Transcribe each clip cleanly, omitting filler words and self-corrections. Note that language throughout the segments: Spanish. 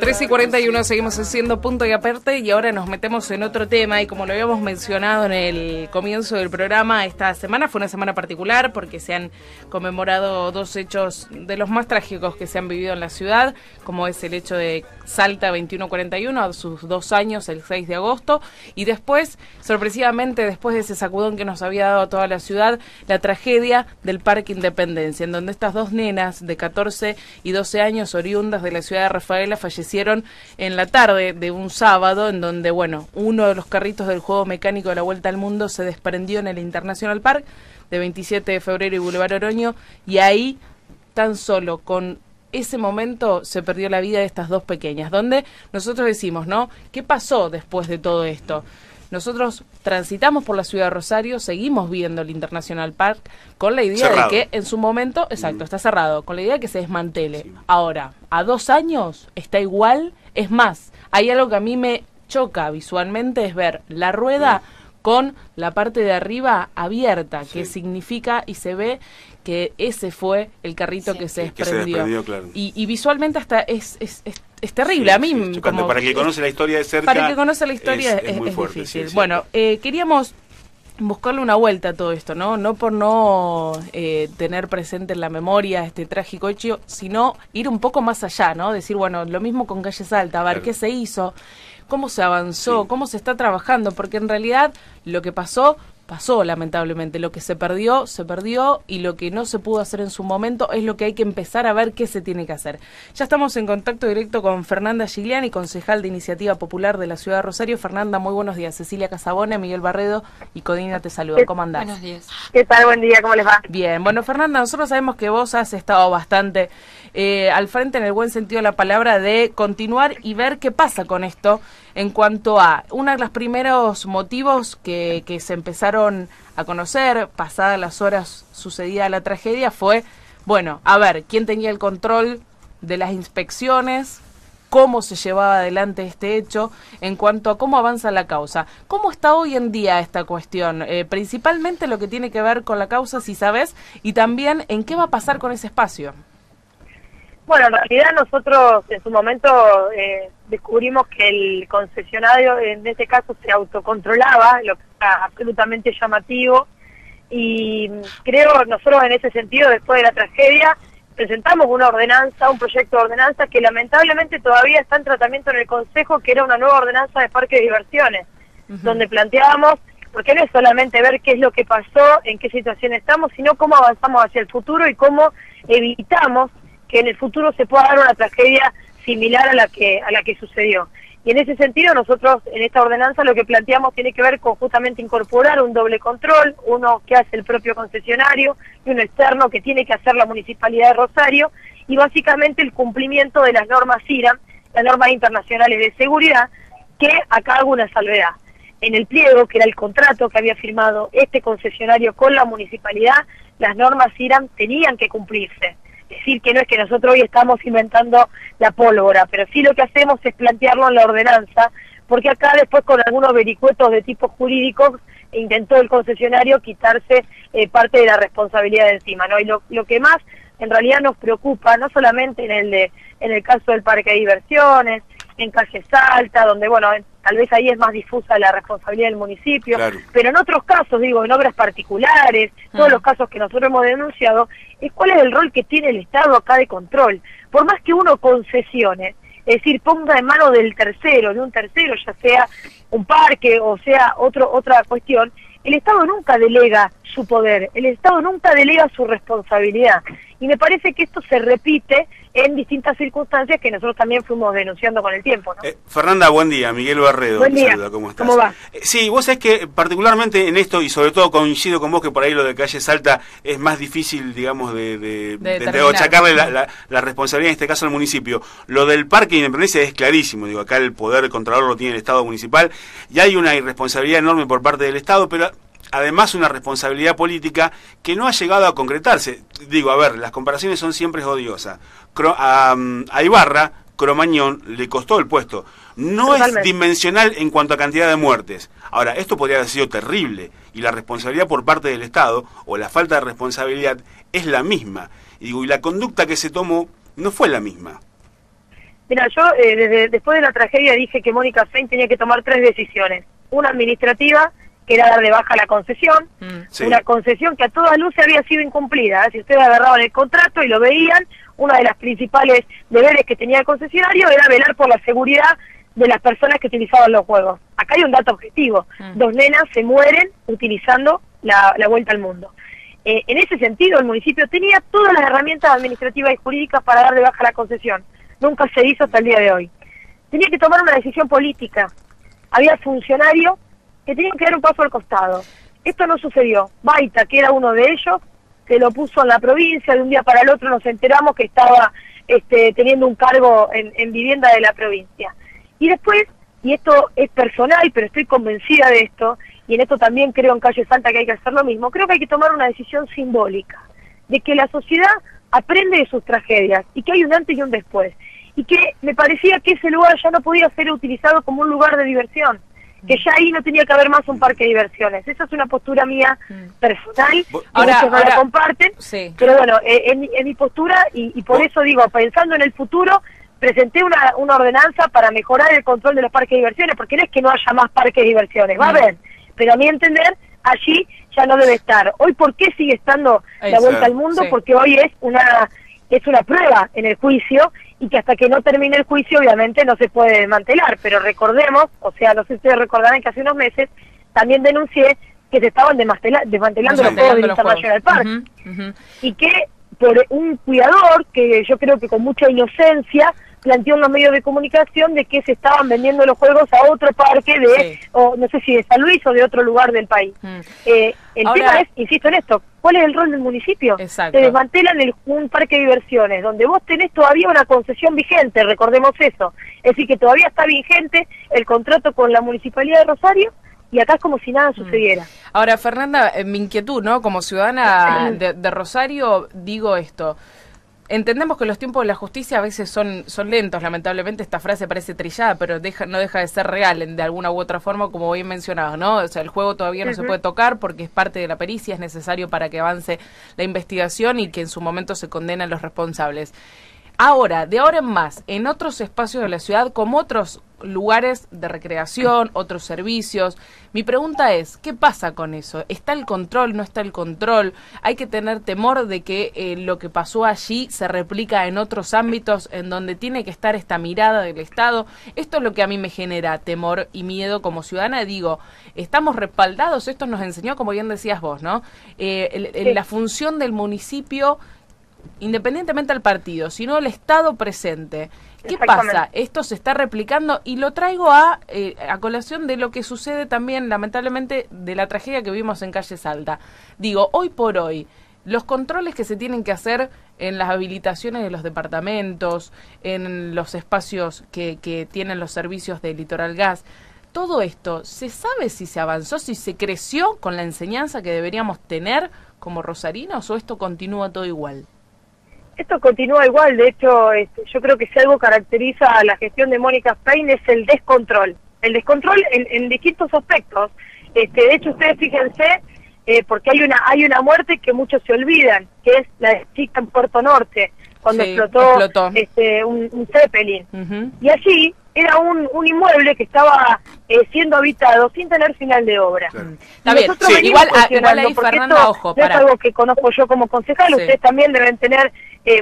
13:41, seguimos haciendo punto y aparte y ahora nos metemos en otro tema y como lo habíamos mencionado en el comienzo del programa, esta semana fue una semana particular porque se han conmemorado dos hechos de los más trágicos que se han vivido en la ciudad, como es el hecho de Salta 2141 a sus 2 años, el 6 de agosto, y después, sorpresivamente, después de ese sacudón que nos había dado a toda la ciudad, la tragedia del Parque Independencia, en donde estas dos nenas de 14 y 12 años oriundas de la ciudad de Rafaela fallecieron en la tarde de un sábado, en donde, bueno, uno de los carritos del juego mecánico de la Vuelta al Mundo se desprendió en el International Park de 27 de febrero y Boulevard Oroño, y ahí, tan solo con ese momento, se perdió la vida de estas dos pequeñas, donde nosotros decimos, ¿no? ¿Qué pasó después de todo esto? Nosotros transitamos por la ciudad de Rosario, seguimos viendo el International Park con la idea de que en su momento, exacto, está cerrado, con la idea de que se desmantele. Sí. Ahora, a 2 años está igual, es más, hay algo que a mí me choca visualmente, es ver la rueda con la parte de arriba abierta, que significa y se ve que ese fue el carrito que se desprendió. Claro. Y visualmente hasta es terrible. A mí, como para el que conoce la historia de cerca, para el que conoce la historia es muy fuerte, difícil. Sí, bueno, queríamos buscarle una vuelta a todo esto, no por no tener presente en la memoria este trágico hecho, sino ir un poco más allá, ¿no? Decir, bueno, lo mismo con Calle Salta, a ver qué se hizo, cómo se avanzó, cómo se está trabajando, porque en realidad lo que pasó, lamentablemente. Lo que se perdió, y lo que no se pudo hacer en su momento es lo que hay que empezar a ver qué se tiene que hacer. Ya estamos en contacto directo con Fernanda Gigliani, concejal de Iniciativa Popular de la Ciudad de Rosario. Fernanda, muy buenos días. Cecilia Casabone, Miguel Barredo y Codina te saludan. ¿Cómo andás? Buenos días. ¿Qué tal? Buen día, ¿cómo les va? Bien. Bueno, Fernanda, nosotros sabemos que vos has estado bastante al frente, en el buen sentido de la palabra, de continuar y ver qué pasa con esto en cuanto a uno de los primeros motivos que se empezaron a conocer, pasadas las horas sucedida la tragedia, fue, bueno, a ver, quién tenía el control de las inspecciones, cómo se llevaba adelante este hecho, en cuanto a cómo avanza la causa. ¿Cómo está hoy en día esta cuestión? Principalmente lo que tiene que ver con la causa, si sabes, y también en qué va a pasar con ese espacio. Bueno, en realidad nosotros en su momento descubrimos que el concesionario en este caso se autocontrolaba, lo que está absolutamente llamativo, y creo nosotros en ese sentido, después de la tragedia, presentamos una ordenanza, un proyecto de ordenanza que lamentablemente todavía está en tratamiento en el Consejo, que era una nueva ordenanza de parques de diversiones, donde planteábamos, porque no es solamente ver qué es lo que pasó, en qué situación estamos, sino cómo avanzamos hacia el futuro y cómo evitamos que en el futuro se pueda dar una tragedia similar a la que sucedió. Y en ese sentido nosotros en esta ordenanza lo que planteamos tiene que ver con justamente incorporar un doble control, uno que hace el propio concesionario y uno externo que tiene que hacer la Municipalidad de Rosario, y básicamente el cumplimiento de las normas IRAM, las normas internacionales de seguridad, que acá hago una salvedad. En el pliego, que era el contrato que había firmado este concesionario con la municipalidad, las normas IRAM tenían que cumplirse. Es decir, que no es que nosotros hoy estamos inventando la pólvora, pero sí lo que hacemos es plantearlo en la ordenanza, porque acá después con algunos vericuetos de tipo jurídico intentó el concesionario quitarse parte de la responsabilidad de encima, ¿no? Y lo que más en realidad nos preocupa, no solamente en el caso del parque de diversiones, en Calle Salta, donde, bueno, tal vez ahí es más difusa la responsabilidad del municipio, pero en otros casos, digo, en obras particulares, todos los casos que nosotros hemos denunciado, es cuál es el rol que tiene el Estado acá de control. Por más que uno concesione, es decir, ponga en mano del tercero, de un tercero, ya sea un parque o sea otra cuestión, el Estado nunca delega su poder, el Estado nunca delega su responsabilidad. Y me parece que esto se repite en distintas circunstancias que nosotros también fuimos denunciando con el tiempo, ¿no? Fernanda, buen día. Miguel Barredo. Buen día. Saluda, ¿cómo estás? ¿Cómo va? Sí, vos sabés que particularmente en esto, y sobre todo coincido con vos que por ahí lo de Calle Salta es más difícil, digamos, de achacarle la responsabilidad, en este caso al municipio. Lo del Parque de Independencia es clarísimo, digo, acá el poder controlador lo tiene el Estado municipal, y hay una irresponsabilidad enorme por parte del Estado, pero además una responsabilidad política que no ha llegado a concretarse. Digo, a ver, las comparaciones son siempre odiosas. A Ibarra, Cromañón le costó el puesto. No Totalmente. Es dimensional en cuanto a cantidad de muertes. Ahora, esto podría haber sido terrible, y la responsabilidad por parte del Estado, o la falta de responsabilidad, es la misma. Y digo, y la conducta que se tomó no fue la misma. Mira, yo después de la tragedia dije que Mónica Fein tenía que tomar 3 decisiones. Una administrativa, que era dar de baja la concesión, sí. Una concesión que a todas luces había sido incumplida. Si ustedes agarraban el contrato y lo veían, una de las principales deberes que tenía el concesionario era velar por la seguridad de las personas que utilizaban los juegos. Acá hay un dato objetivo, 2 nenas se mueren utilizando la vuelta al mundo. En ese sentido, el municipio tenía todas las herramientas administrativas y jurídicas para dar de baja la concesión. Nunca se hizo hasta el día de hoy. Tenía que tomar una decisión política. Había funcionarios que tenían que dar un paso al costado. Esto no sucedió. Baita, que era uno de ellos, se lo puso en la provincia, de un día para el otro nos enteramos que estaba teniendo un cargo en vivienda de la provincia. Y después, y esto es personal, pero estoy convencida de esto, y en esto también creo en Calle Salta que hay que hacer lo mismo, creo que hay que tomar una decisión simbólica, de que la sociedad aprende de sus tragedias, y que hay un antes y un después, y que me parecía que ese lugar ya no podía ser utilizado como un lugar de diversión, que ya ahí no tenía que haber más un parque de diversiones. Esa es una postura mía personal, ahora no la comparten, sí. Pero bueno, en mi postura, y por eso digo, pensando en el futuro, presenté una ordenanza para mejorar el control de los parques de diversiones, porque no es que no haya más parques de diversiones, va a haber, pero a mi entender, allí ya no debe estar. Hoy, ¿por qué sigue estando la vuelta al mundo? Sí. Porque hoy es una prueba en el juicio, y que hasta que no termine el juicio, obviamente, no se puede desmantelar. Pero recordemos, o sea, no sé si ustedes recordarán que hace unos meses también denuncié que se estaban desmantelando los juegos de Vista National Park. Y que por un cuidador, que yo creo que con mucha inocencia, planteó en los medios de comunicación de que se estaban vendiendo los juegos a otro parque o no sé si de San Luis o de otro lugar del país. El tema es, insisto en esto, ¿cuál es el rol del municipio? Exacto. Se desmantelan un parque de diversiones, donde vos tenés todavía una concesión vigente, recordemos eso. Es decir, que todavía está vigente el contrato con la Municipalidad de Rosario, y acá es como si nada sucediera. Ahora, Fernanda, mi inquietud, ¿no? Como ciudadana de Rosario, digo esto. Entendemos que los tiempos de la justicia a veces son lentos, lamentablemente esta frase parece trillada, pero no deja de ser real de alguna u otra forma, como bien mencionado, ¿no? O sea, el juego todavía no se puede tocar porque es parte de la pericia, es necesario para que avance la investigación y que en su momento se condenen los responsables. Ahora, de ahora en más, en otros espacios de la ciudad, como otros lugares de recreación, otros servicios, mi pregunta es, ¿qué pasa con eso? ¿Está el control? ¿No está el control? ¿Hay que tener temor de que lo que pasó allí se replica en otros ámbitos en donde tiene que estar esta mirada del Estado? Esto es lo que a mí me genera temor y miedo como ciudadana. Digo, estamos respaldados, esto nos enseñó, como bien decías vos, ¿no? La función del municipio, independientemente del partido, sino el Estado presente. ¿Qué pasa? Esto se está replicando y lo traigo a colación de lo que sucede también, lamentablemente, de la tragedia que vimos en Calle Salta. Digo, hoy por hoy, los controles que se tienen que hacer en las habilitaciones de los departamentos, en los espacios que tienen los servicios de Litoral Gas, todo esto, ¿se sabe si se avanzó, si se creció con la enseñanza que deberíamos tener como rosarinos o esto continúa todo igual? Esto continúa igual, de hecho, yo creo que si algo caracteriza a la gestión de Mónica Fein es el descontrol. El descontrol en distintos aspectos. De hecho, ustedes fíjense, porque hay una muerte que muchos se olvidan, que es la de chica en Puerto Norte, cuando explotó. Un Zeppelin. Y allí era un inmueble que estaba siendo habitado sin tener final de obra. Está bien, igual ahí, Fernanda, ojo, no es algo que conozco yo como concejal, ustedes también deben tener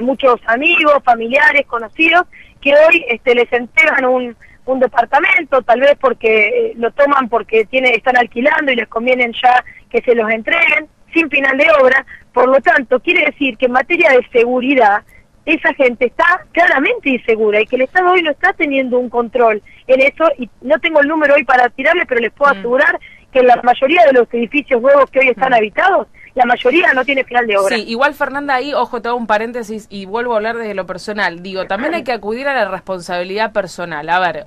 muchos amigos, familiares, conocidos, que hoy les entregan un departamento, tal vez porque lo toman porque están alquilando y les convienen ya que se los entreguen, sin final de obra. Por lo tanto, quiere decir que en materia de seguridad, esa gente está claramente insegura y que el Estado hoy no está teniendo un control en eso, y no tengo el número hoy para tirarle, pero les puedo asegurar que en la mayoría de los edificios nuevos que hoy están habitados, la mayoría no tiene final de obra. Sí, igual Fernanda, ahí, ojo, te hago un paréntesis y vuelvo a hablar desde lo personal. Digo, también hay que acudir a la responsabilidad personal. A ver,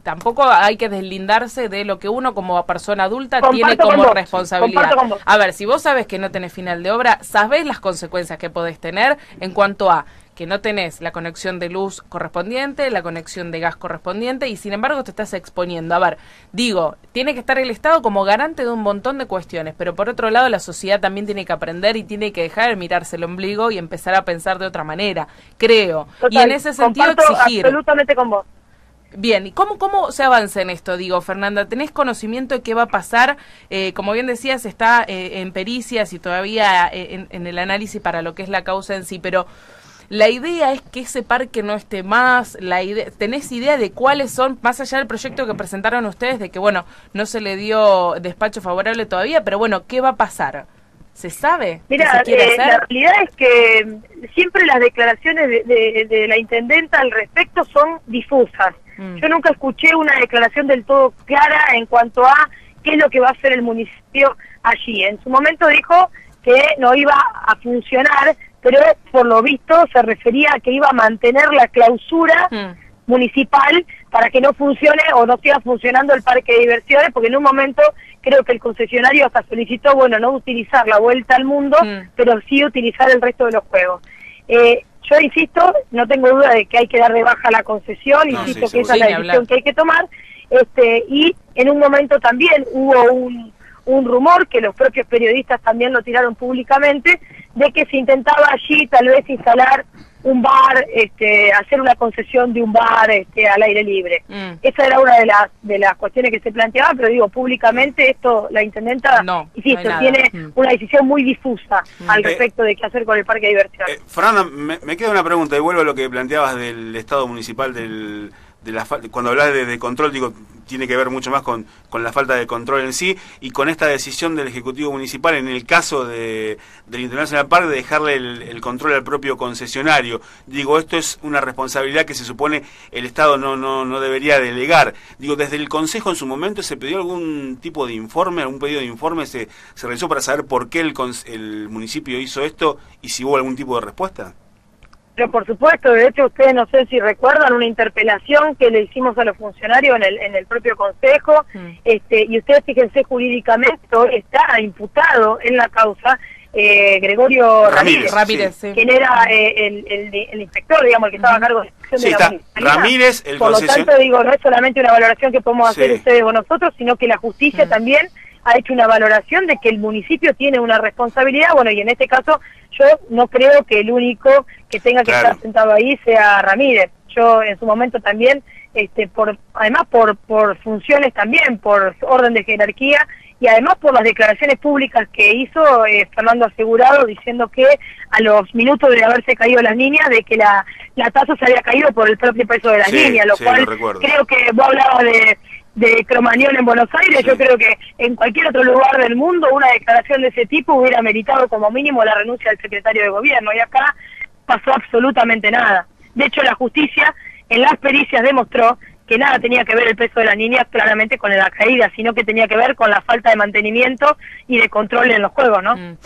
tampoco hay que deslindarse de lo que uno como persona adulta tiene como responsabilidad. A ver, si vos sabés que no tenés final de obra, sabés las consecuencias que podés tener en cuanto a que no tenés la conexión de luz correspondiente, la conexión de gas correspondiente, y sin embargo te estás exponiendo. A ver, digo, tiene que estar el Estado como garante de un montón de cuestiones, pero por otro lado la sociedad también tiene que aprender y tiene que dejar de mirarse el ombligo y empezar a pensar de otra manera, creo. Total, y en ese sentido exigir. Absolutamente con vos. Bien, ¿y cómo se avanza en esto? Digo, Fernanda, ¿tenés conocimiento de qué va a pasar? Como bien decías, está en pericias y todavía en el análisis para lo que es la causa en sí, pero la idea es que ese parque no esté más. ¿Tenés idea de cuáles son, más allá del proyecto que presentaron ustedes, de que, bueno, no se le dio despacho favorable todavía, pero bueno, ¿qué va a pasar? ¿Se sabe? Mira, la realidad es que siempre las declaraciones de la intendenta al respecto son difusas. Yo nunca escuché una declaración del todo clara en cuanto a qué es lo que va a hacer el municipio allí. En su momento dijo que no iba a funcionar, pero por lo visto se refería a que iba a mantener la clausura municipal para que no funcione o no siga funcionando el parque de diversiones, porque en un momento creo que el concesionario hasta solicitó, bueno, no utilizar la vuelta al mundo, pero sí utilizar el resto de los juegos. Yo insisto, no tengo duda de que hay que dar de baja la concesión, insisto que esa es la decisión que hay que tomar, y en un momento también hubo un rumor, que los propios periodistas también lo tiraron públicamente, de que se intentaba allí tal vez instalar un bar, hacer una concesión de un bar al aire libre. Esa era una de las cuestiones que se planteaban, pero digo, públicamente esto, la intendenta, insisto, tiene una decisión muy difusa al respecto de qué hacer con el parque de diversiones. Fernanda, me queda una pregunta, y vuelvo a lo que planteabas del Estado municipal, cuando hablas de control, digo, tiene que ver mucho más con la falta de control en sí, y con esta decisión del Ejecutivo Municipal, en el caso del International Park, de dejarle el control al propio concesionario. Digo, esto es una responsabilidad que se supone el Estado no debería delegar. Digo, desde el Consejo en su momento se pidió algún tipo de informe, algún pedido de informe se realizó para saber por qué el municipio hizo esto y si hubo algún tipo de respuesta. Pero por supuesto, de hecho ustedes no sé si recuerdan una interpelación que le hicimos a los funcionarios en el propio Consejo, y ustedes fíjense jurídicamente, está imputado en la causa Gregorio Ramírez, sí. Quien era el inspector, digamos, el que estaba a cargo de la inspección de la municipalidad. Ramírez, por lo tanto, digo, no es solamente una valoración que podemos hacer ustedes o nosotros, sino que la justicia también ha hecho una valoración de que el municipio tiene una responsabilidad, bueno, y en este caso yo no creo que el único que tenga que estar sentado ahí sea Ramírez. Yo en su momento también, además por funciones también, por orden de jerarquía, y además por las declaraciones públicas que hizo Fernando Asegurado, diciendo que a los minutos de haberse caído las niñas, de que la tasa se había caído por el propio peso de las niñas, lo cual creo que vos hablabas de Cromañón en Buenos Aires, yo creo que en cualquier otro lugar del mundo una declaración de ese tipo hubiera meritado como mínimo la renuncia del secretario de gobierno, y acá pasó absolutamente nada. De hecho, la justicia en las pericias demostró que nada tenía que ver el peso de las niñas claramente con la caída, sino que tenía que ver con la falta de mantenimiento y de control en los juegos, ¿no?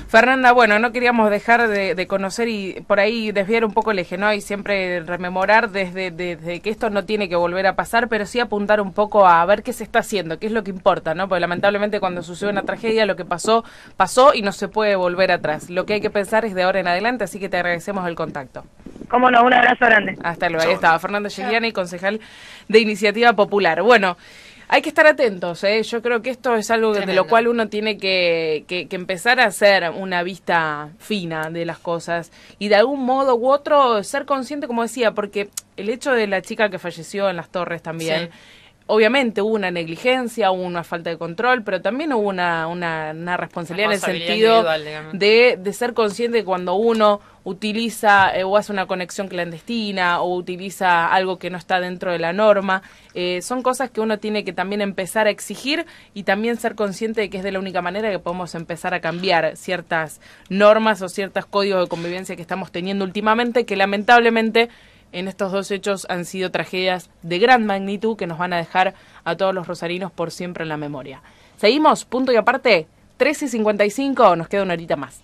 Fernanda, bueno, no queríamos dejar de conocer y por ahí desviar un poco el eje, ¿no? Y siempre rememorar desde que esto no tiene que volver a pasar, pero sí apuntar un poco a ver qué se está haciendo, qué es lo que importa, ¿no? Porque lamentablemente cuando sucede una tragedia, lo que pasó y no se puede volver atrás. Lo que hay que pensar es de ahora en adelante, así que te agradecemos el contacto. Cómo no, un abrazo grande. Hasta luego. Ahí estaba Fernanda Giuliani, concejal de Iniciativa Popular. Bueno, hay que estar atentos, ¿eh? Yo creo que esto es algo de lo cual uno tiene que empezar a hacer una vista fina de las cosas y de algún modo u otro ser consciente, como decía, porque el hecho de la chica que falleció en Las Torres también... Obviamente hubo una negligencia, hubo una falta de control, pero también hubo una responsabilidad en el sentido de ser consciente de cuando uno utiliza o hace una conexión clandestina o utiliza algo que no está dentro de la norma. Son cosas que uno tiene que también empezar a exigir y también ser consciente de que es de la única manera que podemos empezar a cambiar ciertas normas o ciertos códigos de convivencia que estamos teniendo últimamente, que lamentablemente en estos dos hechos han sido tragedias de gran magnitud que nos van a dejar a todos los rosarinos por siempre en la memoria. Seguimos, punto y aparte, 13:55, nos queda una horita más.